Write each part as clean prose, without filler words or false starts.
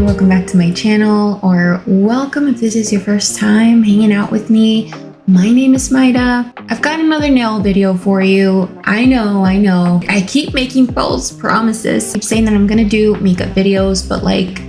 welcome back to my channel, or welcome if this is your first time hanging out with me. My name is Maida. I've got another nail video for you. I know. I keep making false promises. I keep saying that I'm gonna do makeup videos, but like,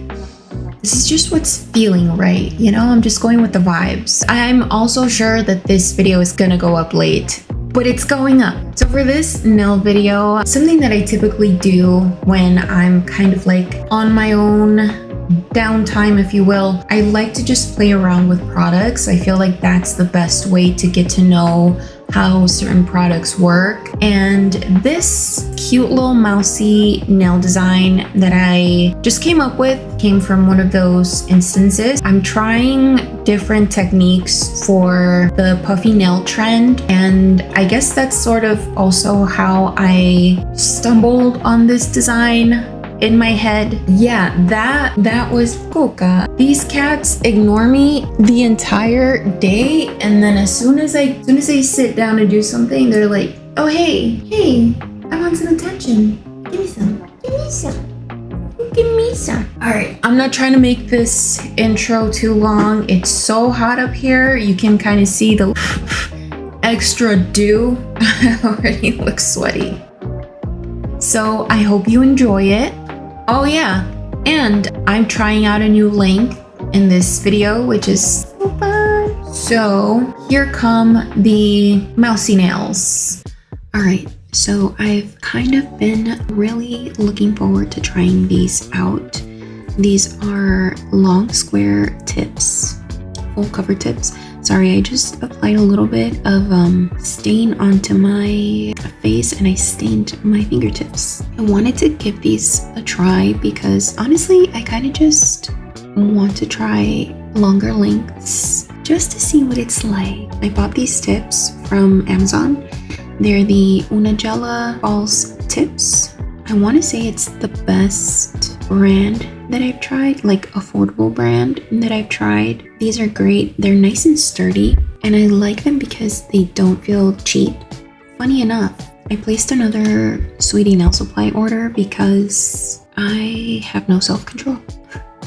this is just what's feeling right, you know? I'm just going with the vibes. I'm also sure that this video is gonna go up late, but it's going up. So for this nail video, something that I typically do when I'm kind of like on my own downtime, if you will, I like to just play around with products. I feel like that's the best way to get to know how certain products work. And this cute little mousy nail design that I just came up with came from one of those instances. I'm trying different techniques for the puffy nail trend, and I guess that's sort of also how I stumbled on this design in my head. Yeah, that was Coca. These cats ignore me the entire day, and then as soon as I sit down to do something, they're like, oh hey, I want some attention. Give me some. All right, I'm not trying to make this intro too long. It's so hot up here. You can kind of see the extra dew. I already look sweaty. So I hope you enjoy it. Oh yeah, and I'm trying out a new link in this video, which is so fun. So here come the mousy nails. All right, so I've kind of been really looking forward to trying these out. These are long square tips, full cover tips. Sorry, I just applied a little bit of stain onto my face and I stained my fingertips. I wanted to give these a try because honestly, I kind of just want to try longer lengths just to see what it's like. I bought these tips from Amazon. They're the Unagella False tips. I want to say it's the best brand that I've tried, like affordable brand that I've tried. These are great. They're nice and sturdy, and I like them because they don't feel cheap. Funny enough, I placed another Sweetie nail supply order because I have no self-control.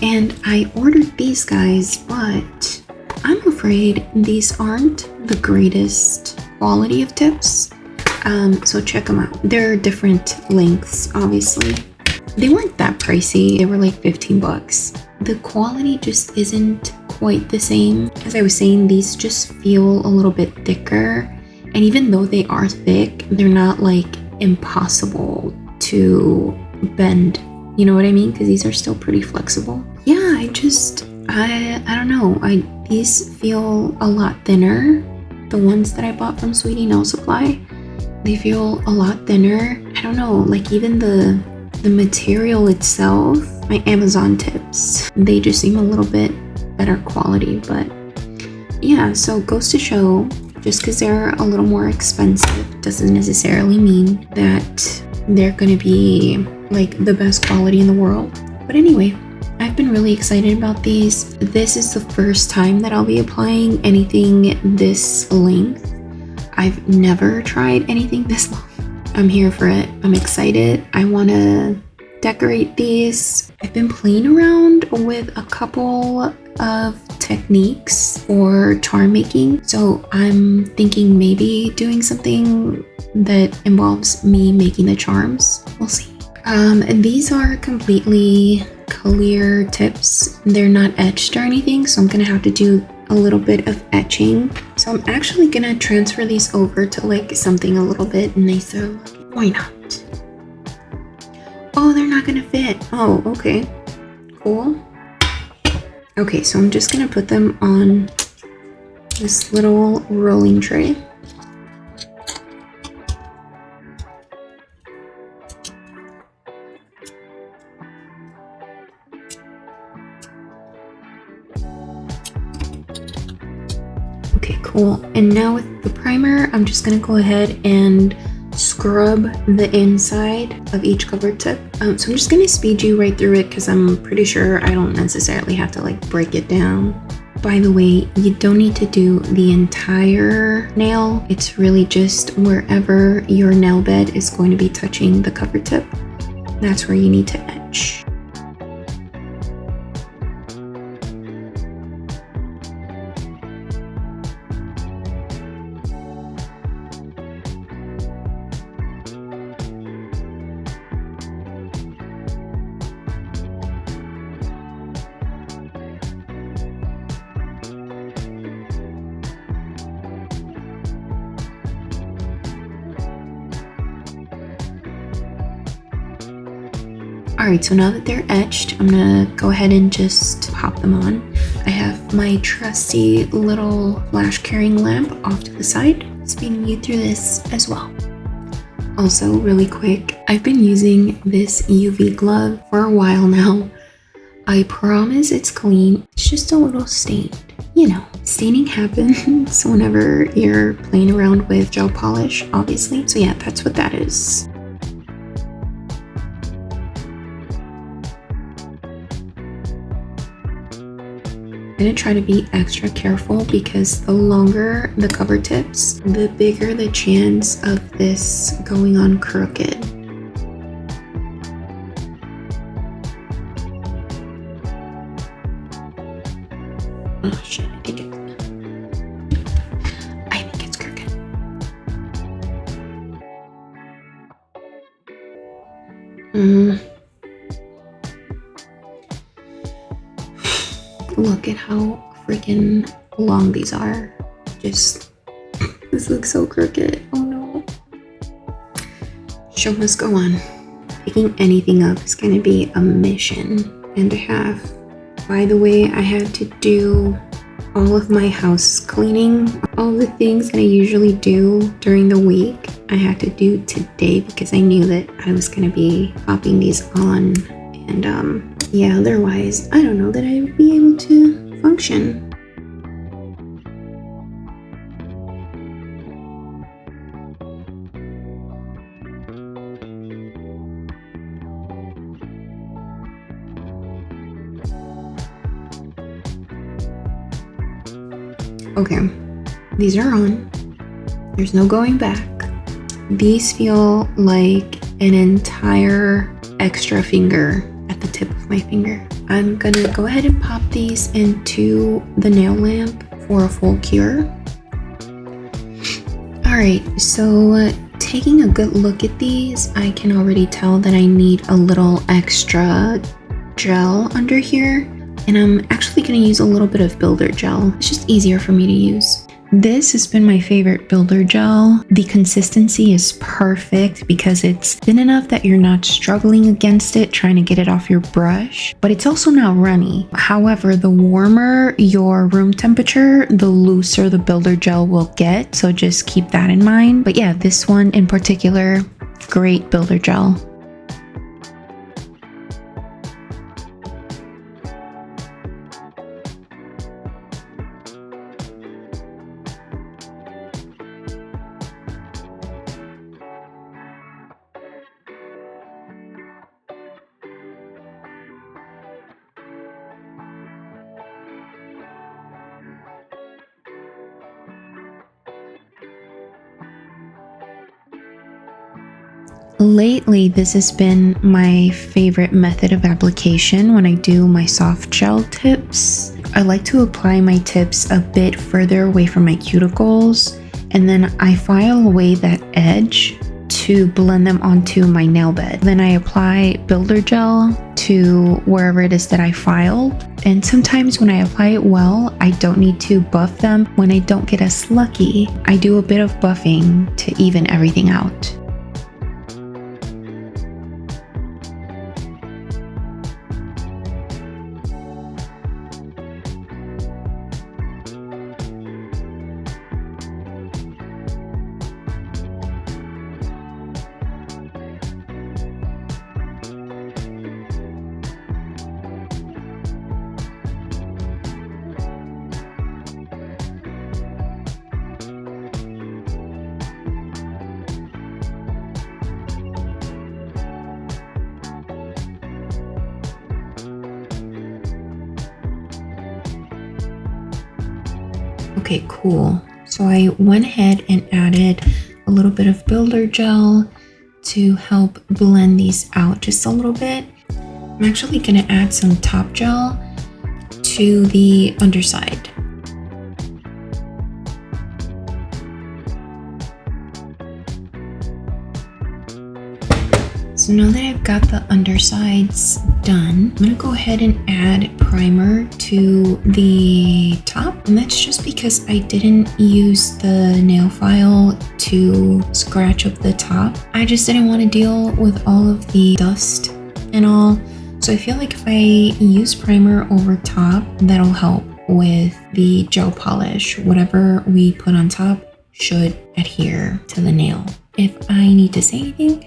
And I ordered these guys, but I'm afraid these aren't the greatest quality of tips. So check them out. There are different lengths, obviously. They weren't that pricey. They were like 15 bucks. The quality just isn't quite the same. As I was saying, these just feel a little bit thicker. And even though they are thick, they're not like impossible to bend. You know what I mean? Because these are still pretty flexible. Yeah, I don't know. These feel a lot thinner. The ones that I bought from Sweetie Nail Supply, they feel a lot thinner. I don't know, like even the material itself, my Amazon tips, they just seem a little bit better quality. But yeah, so goes to show, just because they're a little more expensive doesn't necessarily mean that they're gonna be like the best quality in the world. But anyway, I've been really excited about these. This is the first time that I'll be applying anything this length. I've never tried anything this long. I'm here for it. I'm excited. I want to decorate these. I've been playing around with a couple of techniques for charm making. So I'm thinking maybe doing something that involves me making the charms. We'll see. And these are completely clear tips. They're not etched or anything, so I'm gonna have to do a little bit of etching. So I'm actually gonna transfer these over to like something a little bit nicer. Why not? Oh, they're not gonna fit. Oh, okay, cool. Okay, so I'm just gonna put them on this little rolling tray. Okay, cool. And now with the primer, I'm just gonna go ahead and scrub the inside of each cover tip. So I'm just gonna speed you right through it because I'm pretty sure I don't necessarily have to like break it down. By the way, you don't need to do the entire nail. It's really just wherever your nail bed is going to be touching the cover tip. That's where you need to etch. All right, so now that they're etched, I'm gonna go ahead and just pop them on. I have my trusty little flash carrying lamp off to the side, speeding you through this as well. Also, really quick, I've been using this UV glove for a while now. I promise it's clean, it's just a little stained. You know, staining happens whenever you're playing around with gel polish, obviously. So yeah, that's what that is. I'm gonna try to be extra careful because the longer the cover tips, the bigger the chance of this going on crooked. Oh shit, I think it's crooked. Look at how freaking long these are. Just, this looks so crooked. Oh no. Show must go on. Picking anything up is gonna be a mission and a half. By the way, I had to do all of my house cleaning. All the things that I usually do during the week, I had to do today because I knew that I was gonna be popping these on. And yeah, otherwise, I don't know that I would be able to function. Okay, these are on. There's no going back. These feel like an entire extra finger at the tip of my finger. I'm gonna go ahead and pop these into the nail lamp for a full cure. All right, so taking a good look at these, I can already tell that I need a little extra gel under here. And I'm actually going to use a little bit of builder gel. It's just easier for me to use. This has been my favorite builder gel. The consistency is perfect because it's thin enough that you're not struggling against it trying to get it off your brush, but it's also not runny. However, the warmer your room temperature, the looser the builder gel will get, so just keep that in mind. But yeah, this one in particular, great builder gel. Lately, this has been my favorite method of application when I do my soft gel tips. I like to apply my tips a bit further away from my cuticles, and then I file away that edge to blend them onto my nail bed. Then I apply builder gel to wherever it is that I filed. And sometimes when I apply it well, I don't need to buff them. When I don't get as lucky, I do a bit of buffing to even everything out. Okay, cool. So I went ahead and added a little bit of builder gel to help blend these out just a little bit. I'm actually gonna add some top gel to the underside. So now that I've got the undersides done, I'm gonna go ahead and add primer to the top. And that's just because I didn't use the nail file to scratch up the top. I just didn't want to deal with all of the dust and all. So I feel like if I use primer over top, that'll help with the gel polish. Whatever we put on top should adhere to the nail. If I need to say anything,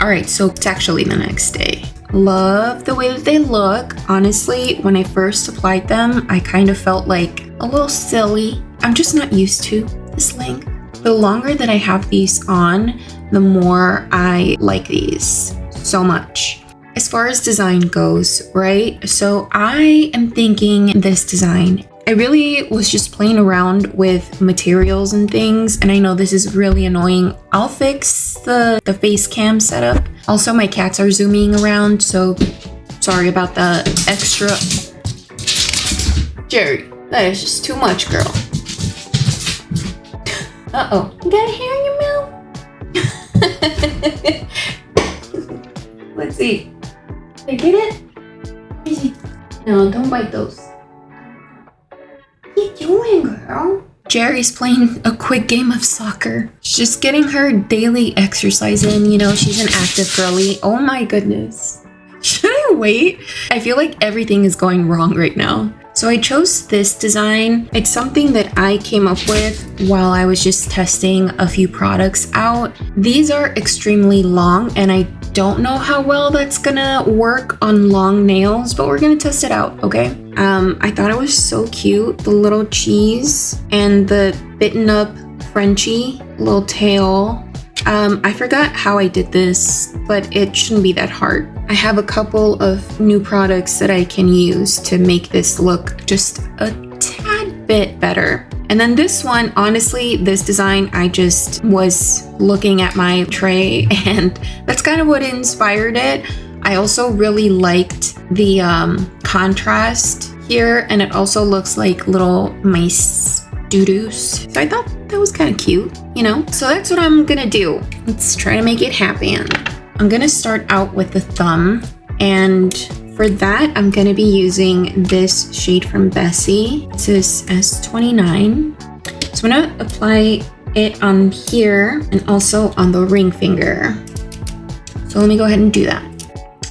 all right, so it's actually the next day. Love the way that they look. Honestly, when I first applied them, I kind of felt like a little silly. I'm just not used to this length. The longer that I have these on, the more I like these so much. As far as design goes, right? So I am thinking this design. I really was just playing around with materials and things, and I know this is really annoying. I'll fix the face cam setup. Also, my cats are zooming around, so sorry about the extra. Jerry, that is just too much, girl. Uh-oh, you got a hair in your mouth? Let's see. Did I get it? Let me see. No, don't bite those. What are you doing, girl? Jerry's playing a quick game of soccer. She's just getting her daily exercise in, you know, she's an active girly. Oh my goodness. Should I wait? I feel like everything is going wrong right now. So I chose this design. It's something that I came up with while I was just testing a few products out. These are extremely long and I don't know how well that's gonna work on long nails, but we're gonna test it out, okay? I thought it was so cute, the little cheese and the bitten up Frenchie little tail. I forgot how I did this, but it shouldn't be that hard. I have a couple of new products that I can use to make this look just a tad bit better. And then this one, honestly, this design, I just was looking at my tray and that's kind of what inspired it. I also really liked the contrast here, and it also looks like little mice doo-doos. So I thought that was kind of cute, you know? So that's what I'm gonna do. Let's try to make it happen. I'm gonna start out with the thumb, and for that, I'm gonna be using this shade from Bessie. This is S29. So I'm gonna apply it on here and also on the ring finger. So let me go ahead and do that.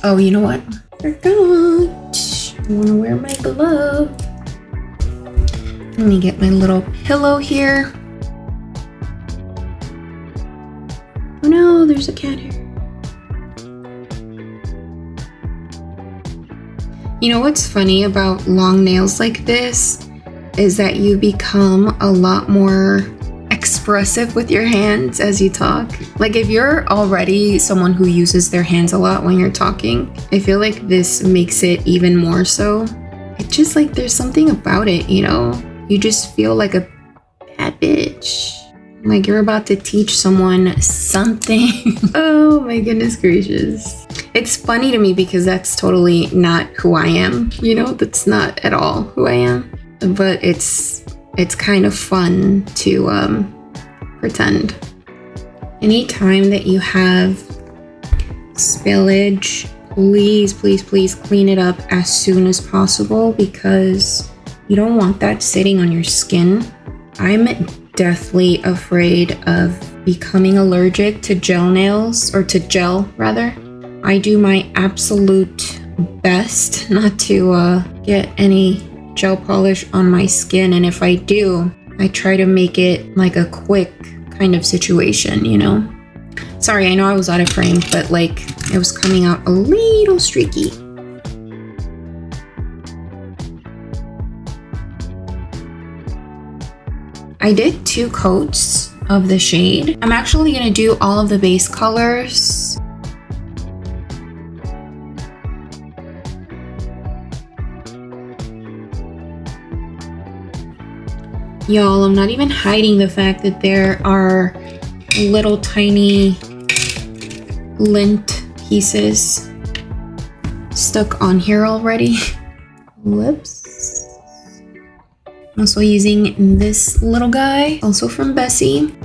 Oh, you know what? I forgot. I wanna wear my glove. Let me get my little pillow here. Oh no, there's a cat here. You know what's funny about long nails like this is that you become a lot more expressive with your hands as you talk. Like if you're already someone who uses their hands a lot when you're talking, I feel like this makes it even more so. It's just like there's something about it, you know? You just feel like a bad bitch. Like you're about to teach someone something. Oh my goodness gracious. It's funny to me because that's totally not who I am. You know, that's not at all who I am. But it's kind of fun to pretend. Anytime that you have spillage, please, please, please clean it up as soon as possible because you don't want that sitting on your skin. I'm deathly afraid of becoming allergic to gel nails, or to gel rather. I do my absolute best not to get any gel polish on my skin, and if I do, I try to make it like a quick kind of situation, you know? Sorry, I know I was out of frame, but like it was coming out a little streaky. I did 2 coats of the shade. I'm actually gonna do all of the base colors. Y'all, I'm not even hiding the fact that there are little tiny lint pieces stuck on here already. Whoops. I'm also using this little guy, also from Bessie.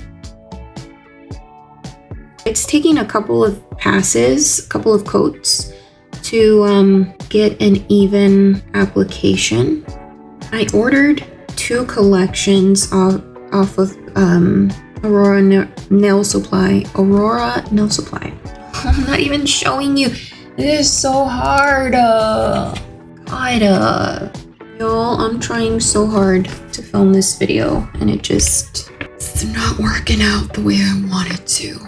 It's taking a couple of passes, a couple of coats to get an even application. I ordered 2 collections off of Aurora Nail Supply. Aurora Nail Supply. I'm not even showing you. It is so hard. God. Y'all, I'm trying so hard to film this video and it's not working out the way I want it to.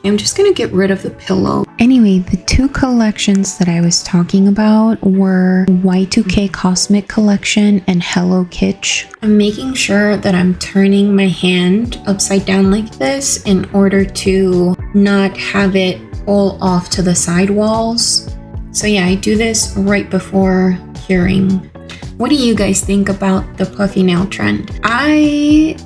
I'm just gonna get rid of the pillow. Anyway, the 2 collections that I was talking about were Y2K Cosmic Collection and Hello Kitsch. I'm making sure that I'm turning my hand upside down like this in order to not have it pull off to the side walls. So yeah, I do this right before curing. What do you guys think about the puffy nail trend? I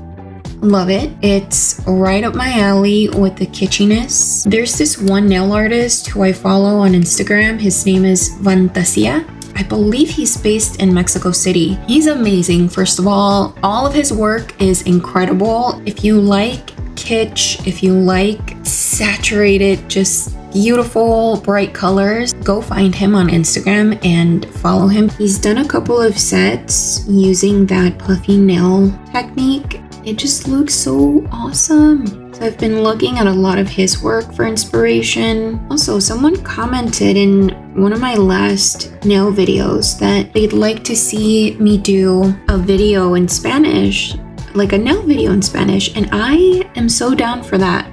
love it. It's right up my alley with the kitschiness. There's this one nail artist who I follow on Instagram. His name is Fantasia. I believe he's based in Mexico City. He's amazing. First of all of his work is incredible. If you like kitsch, if you like saturated, just beautiful, bright colors, go find him on Instagram and follow him. He's done a couple of sets using that puffy nail technique. It just looks so awesome. So I've been looking at a lot of his work for inspiration. Also, someone commented in one of my last nail videos that they'd like to see me do a video in Spanish, like a nail video in Spanish, and I am so down for that.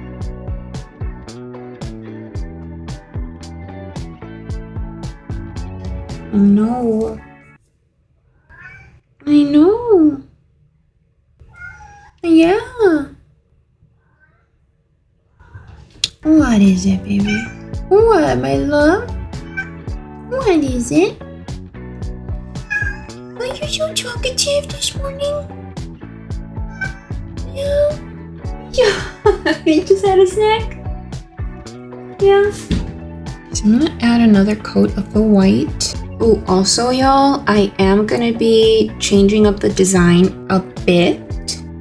Oh no. I know. Yeah. What is it, baby? What, my love? What is it? Are you so talkative this morning? Yeah. Yeah. You just had a snack? Yeah. So I'm gonna add another coat of the white. Oh, also y'all, I am gonna be changing up the design a bit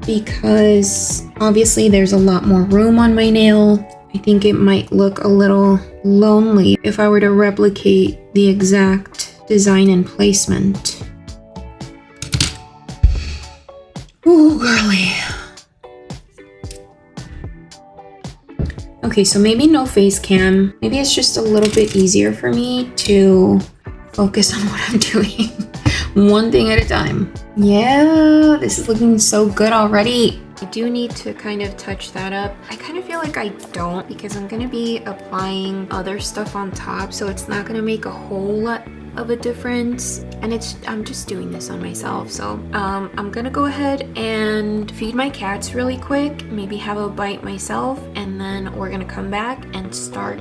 because obviously there's a lot more room on my nail. I think it might look a little lonely if I were to replicate the exact design and placement. Ooh, girly. Okay, so maybe no face cam. Maybe it's just a little bit easier for me to focus on what I'm doing. One thing at a time. Yeah, this is looking so good already. I do need to kind of touch that up. I kind of feel like I don't because I'm gonna be applying other stuff on top, so it's not gonna make a whole lot of a difference. And I'm just doing this on myself. So I'm gonna go ahead and feed my cats really quick, maybe have a bite myself, and then we're gonna come back and start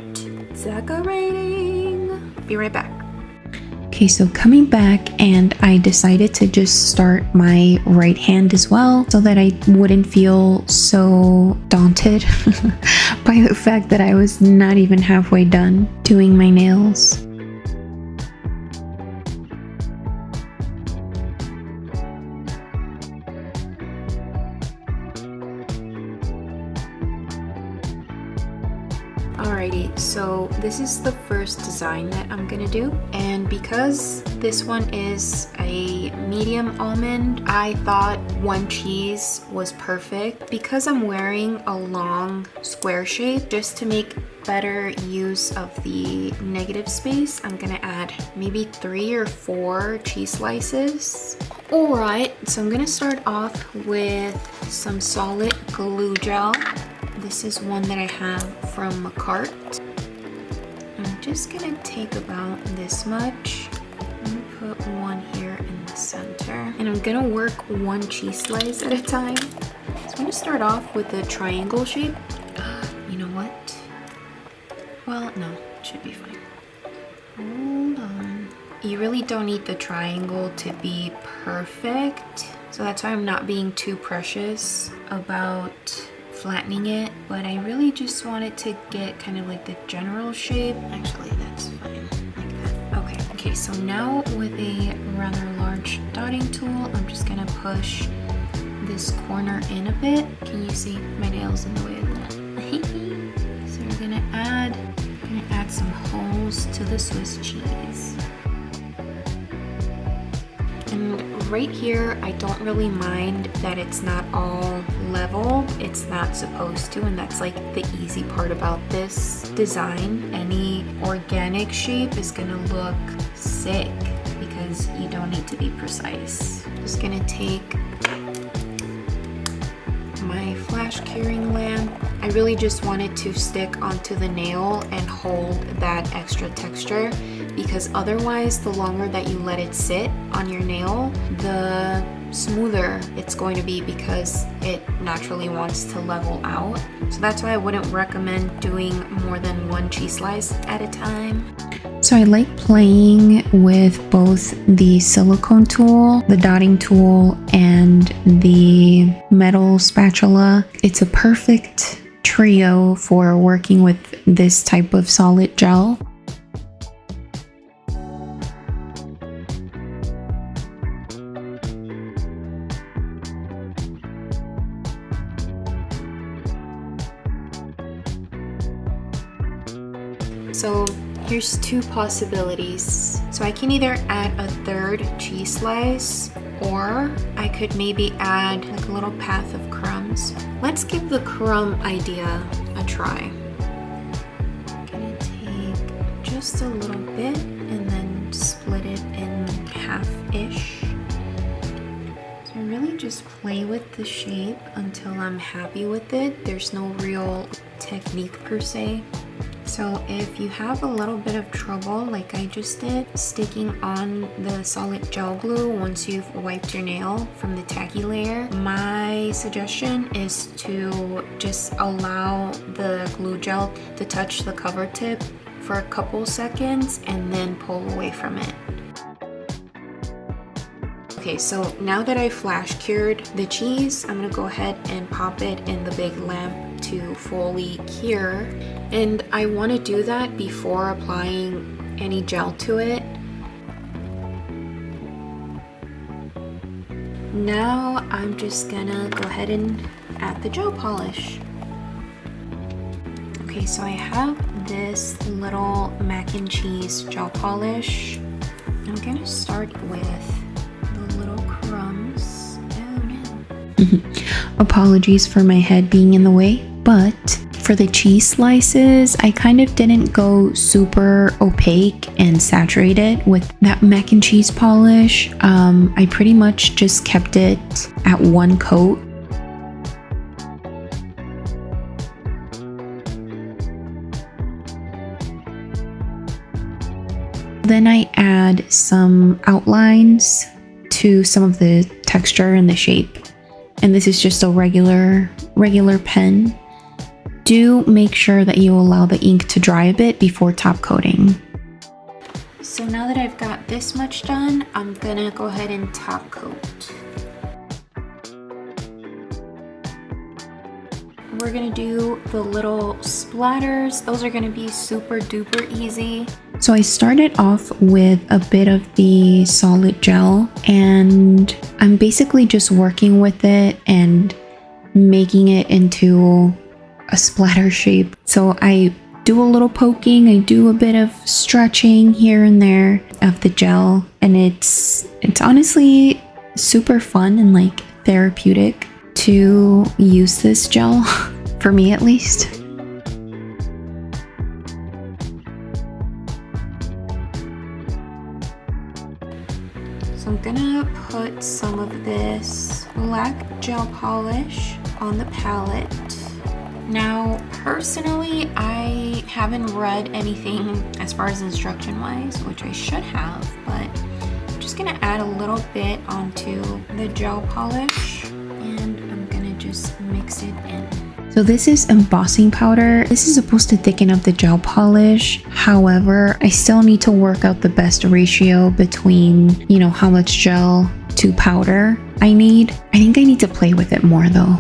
decorating. Be right back. Okay, so coming back, and I decided to just start my right hand as well so that I wouldn't feel so daunted by the fact that I was not even halfway done doing my nails. Alrighty, so this is the first design that I'm gonna do, and because this one is a medium almond, I thought 1 cheese was perfect. Because I'm wearing a long square shape, just to make better use of the negative space, I'm gonna add maybe 3 or 4 cheese slices. Alright, so I'm gonna start off with some solid glue gel. This is one that I have from a cart. I'm just gonna take about this much. I'm gonna put one here in the center. And I'm gonna work one cheese slice at a time. So I'm gonna start off with the triangle shape. You know what? Well, no, it should be fine. Hold on. You really don't need the triangle to be perfect. So that's why I'm not being too precious about flattening it. But I really just want it to get kind of like the general shape. Actually, that's fine, like that. Okay, so now with a rather large dotting tool, I'm just gonna push this corner in a bit. Can you see my nails in the way of that? So we're gonna add some holes to the Swiss cheese. And right here, I don't really mind that it's not all level. It's not supposed to, and that's like the easy part about this design. Any organic shape is gonna look sick because you don't need to be precise. Just gonna take my flash curing lamp. I really just wanted to stick onto the nail and hold that extra texture, because otherwise the longer that you let it sit on your nail, the smoother it's going to be, because it naturally wants to level out. So that's why I wouldn't recommend doing more than one cheese slice at a time. So I like playing with both the silicone tool, the dotting tool, and the metal spatula. It's a perfect trio for working with this type of solid gel. So here's two possibilities. So I can either add a third cheese slice, or I could maybe add like a little path of crumbs. Let's give the crumb idea a try. I'm gonna take just a little bit and then split it in half-ish. So I really just play with the shape until I'm happy with it. There's no real technique per se. So if you have a little bit of trouble, like I just did, sticking on the solid gel glue once you've wiped your nail from the tacky layer, my suggestion is to just allow the glue gel to touch the cover tip for a couple seconds and then pull away from it. Okay, so now that I flash cured the cheese, I'm gonna go ahead and pop it in the big lamp to fully cure. And I want to do that before applying any gel to it. Now I'm just gonna go ahead and add the gel polish. Okay, so I have this little mac and cheese gel polish. I'm gonna start with the little crumbs. Oh no. Apologies for my head being in the way, but for the cheese slices, I kind of didn't go super opaque and saturated with that mac and cheese polish. I pretty much just kept it at one coat. Then I add some outlines to some of the texture and the shape. And this is just a regular pen. Do make sure that you allow the ink to dry a bit before top coating. So now that I've got this much done, I'm gonna go ahead and top coat. We're gonna do the little splatters. Those are gonna be super duper easy. So I started off with a bit of the solid gel, and I'm basically just working with it and making it into a splatter shape. So I do a little poking, I do a bit of stretching here and there of the gel, and it's honestly super fun and like therapeutic to use this gel, for me at least. So I'm gonna put some of this black gel polish on the palette. Now, personally, I haven't read anything as far as instruction wise, which I should have, but I'm just gonna add a little bit onto the gel polish and I'm gonna just mix it in. So this is embossing powder. This is supposed to thicken up the gel polish. However, I still need to work out the best ratio between, you know, how much gel to powder I need. I think I need to play with it more though.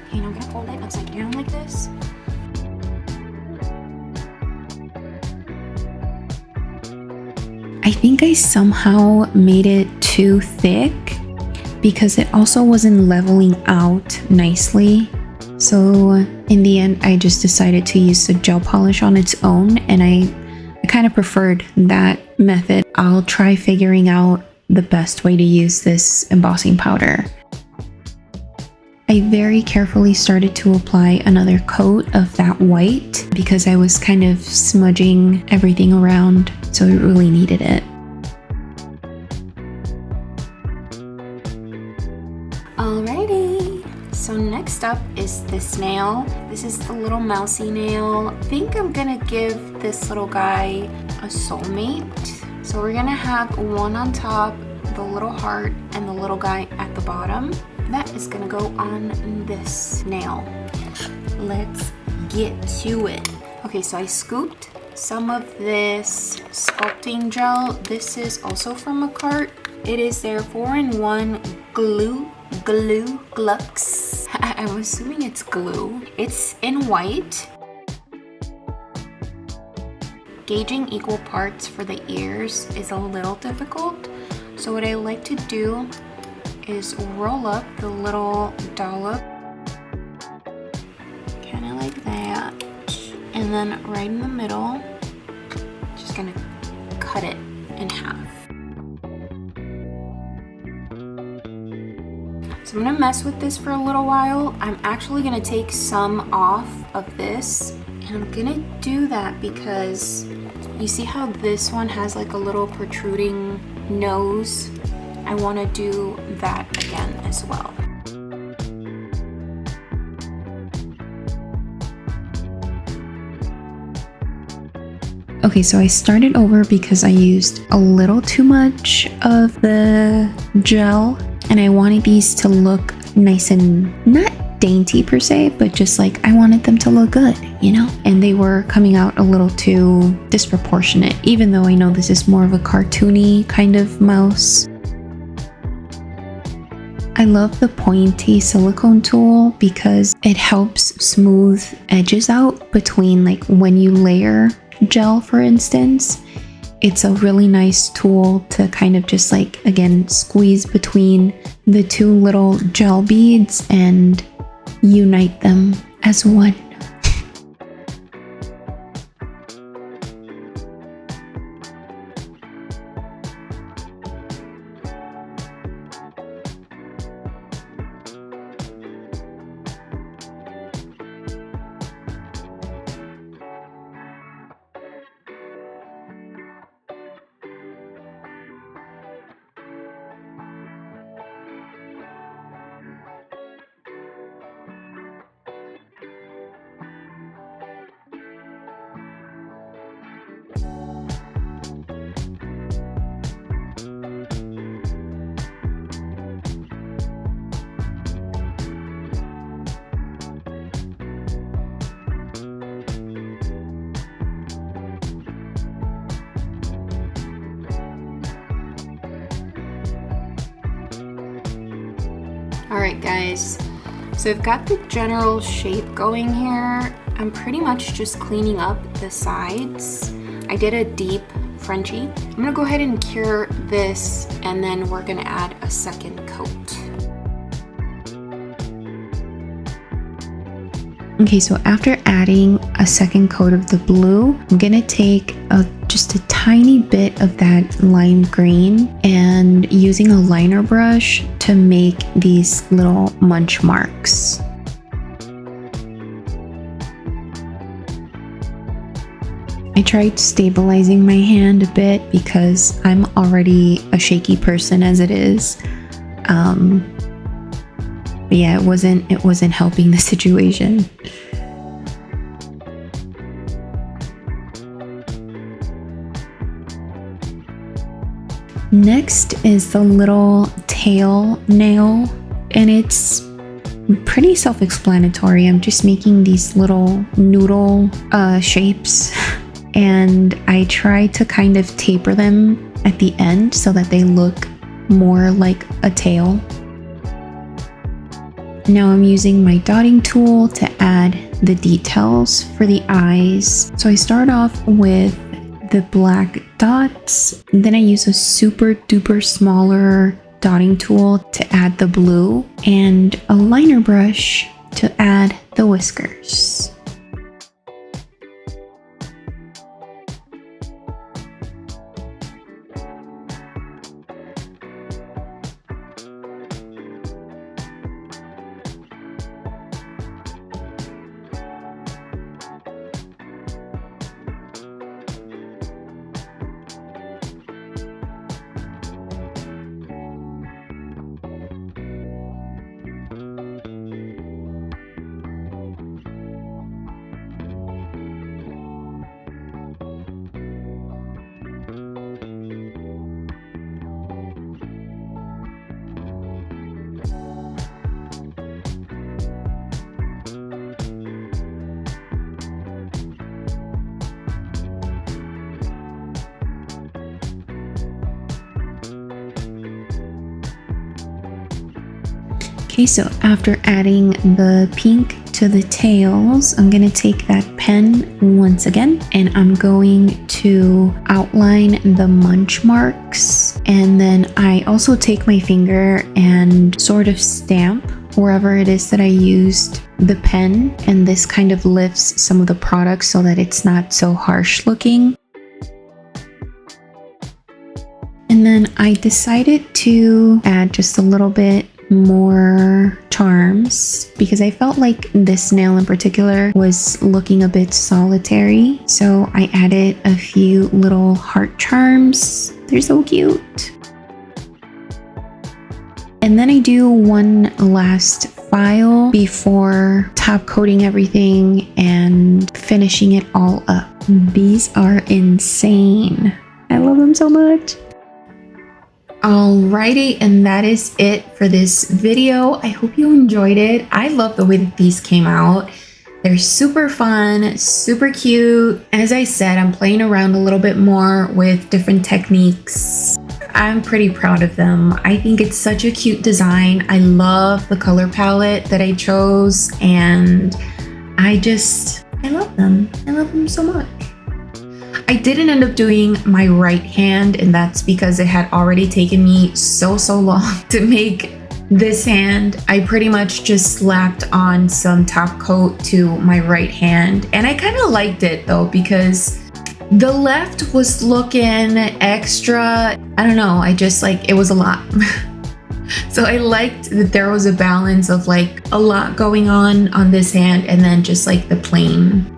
Okay, now I'm gonna hold it upside down like this. I think I somehow made it too thick because it also wasn't leveling out nicely. So in the end, I just decided to use the gel polish on its own, and I kind of preferred that method. I'll try figuring out the best way to use this embossing powder. I very carefully started to apply another coat of that white because I was kind of smudging everything around, so it really needed it. Alrighty, so next up is this nail. This is the little mousy nail. I think I'm gonna give this little guy a soulmate. So we're gonna have one on top, the little heart, and the little guy at the bottom. That is gonna go on this nail. Let's get to it. Okay, so I scooped some of this sculpting gel. This is also from a cart. It is their 4-in-1 glue Glux. I'm assuming it's glue. It's in white. Gauging equal parts for the ears is a little difficult. So what I like to do is roll up the little dollop, kind of like that. And then right in the middle, just gonna cut it in half. So I'm gonna mess with this for a little while. I'm actually gonna take some off of this, and I'm gonna do that because you see how this one has like a little protruding nose? I wanna do that again as well. Okay, so I started over because I used a little too much of the gel, and I wanted these to look nice and not dainty per se, but just like I wanted them to look good, you know? And they were coming out a little too disproportionate, even though I know this is more of a cartoony kind of mouse. I love the pointy silicone tool because it helps smooth edges out between, like when you layer gel, for instance. It's a really nice tool to kind of just like, again, squeeze between the two little gel beads and unite them as one. Alright guys, so I've got the general shape going here. I'm pretty much just cleaning up the sides. I did a deep Frenchie. I'm gonna go ahead and cure this, and then we're gonna add a second coat. Okay, so after adding a second coat of the blue, I'm gonna take just a tiny bit of that lime green and using a liner brush to make these little munch marks. I tried stabilizing my hand a bit because I'm already a shaky person as it is. But yeah, it wasn't helping the situation. Next is the little tail nail, and it's pretty self-explanatory. I'm just making these little noodle shapes, and I try to kind of taper them at the end so that they look more like a tail. Now I'm using my dotting tool to add the details for the eyes. So I start off with the black dots, then I use a super duper smaller dotting tool to add the blue, and a liner brush to add the whiskers. Okay, so after adding the pink to the tails, I'm gonna take that pen once again, and I'm going to outline the munch marks. And then I also take my finger and sort of stamp wherever it is that I used the pen, and this kind of lifts some of the product so that it's not so harsh looking. And then I decided to add just a little bit more charms because I felt like this nail in particular was looking a bit solitary. So I added a few little heart charms. They're so cute. And then I do one last file before top coating everything and finishing it all up. These are insane. I love them so much. Alrighty, and that is it for this video. I hope you enjoyed it. I love the way that these came out. They're super fun, super cute. As I said, I'm playing around a little bit more with different techniques. I'm pretty proud of them. I think it's such a cute design. I love the color palette that I chose, and I love them. I love them so much. I didn't end up doing my right hand, and that's because it had already taken me so long to make this hand. I pretty much just slapped on some top coat to my right hand, and I kind of liked it though because the left was looking extra, I don't know, I just like, it was a lot. So I liked that there was a balance of like a lot going on this hand, and then just like the plain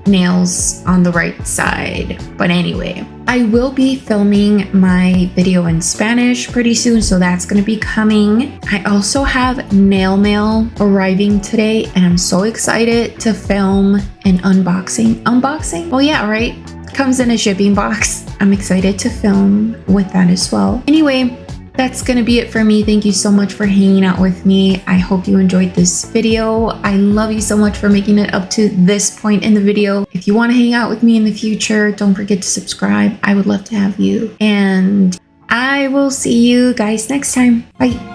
nails on the right side. But anyway, I will be filming my video in Spanish pretty soon, so that's going to be coming. I also have nail mail arriving today, and I'm so excited to film an unboxing. Oh yeah, right, comes in a shipping box. I'm excited to film with that as well. Anyway, that's gonna be it for me. Thank you so much for hanging out with me. I hope you enjoyed this video. I love you so much for making it up to this point in the video. If you want to hang out with me in the future, don't forget to subscribe. I would love to have you. And I will see you guys next time. Bye.